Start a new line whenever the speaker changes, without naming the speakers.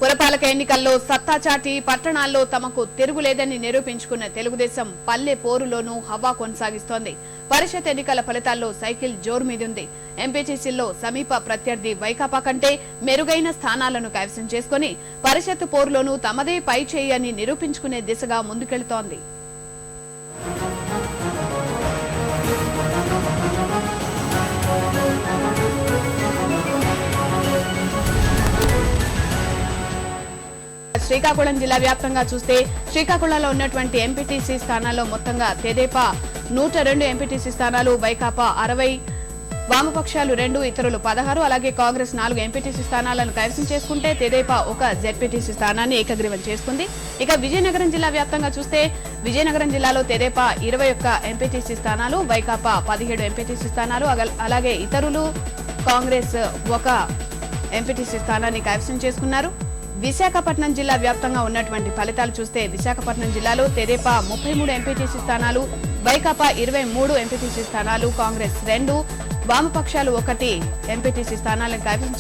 పురపాలక ఎన్నికల్లో సత్తా చాటి పట్టణాల్లో తమకు తిరుగులేదని నిరూపించుకున్న తెలుగుదేశం పల్లె పోరులోనూ హవా కొనసాగిస్తోంది. పరిషత్ ఎన్నికల ఫలితాల్లో సైకిల్ జోరు మీదుంది. ఎంపీటీసీల్లో సమీప ప్రత్యర్థి వైకాపా కంటే మెరుగైన స్థానాలను కైవసం చేసుకుని పరిషత్ పోరులోనూ తమదే పై చేయి అని నిరూపించుకునే దిశగా ముందుకెళుతోంది. శ్రీకాకుళం జిల్లా వ్యాప్తంగా చూస్తే శ్రీకాకుళంలో ఉన్నటువంటి ఎంపీటీసీ స్థానాల్లో మొత్తంగా తెదేపా 102 ఎంపీటీసీ స్థానాలు, వైకాపా 60, వామపక్షాలు 2, ఇతరులు 16, అలాగే కాంగ్రెస్ 4 ఎంపీటీసీ స్థానాలను కైవసం చేసుకుంటే తెదేపా 1 జెడ్పీటీసీ స్థానాన్ని ఏకగ్రీవం చేసుకుంది. ఇక విజయనగరం జిల్లా వ్యాప్తంగా చూస్తే విజయనగరం జిల్లాలో తెదేపా 21 ఎంపీటీసీ స్థానాలు, వైకాపా 17 ఎంపీటీసీ స్థానాలు, అలాగే ఇతరులు కాంగ్రెస్ 1 ఎంపీటీసీ స్థానాన్ని కైవసం చేసుకున్నారు. విశాఖపట్నం జిల్లా వ్యాప్తంగా ఉన్నటువంటి ఫలితాలు చూస్తే విశాఖపట్నం జిల్లాలో తెదేపా 33 ఎంపీటీసీ స్థానాలు, వైకాపా 23 ఎంపీటీసీ స్థానాలు, కాంగ్రెస్ 2, వామపక్షాలు 1 ఎంపీటీసీ స్థానాలను కైవసం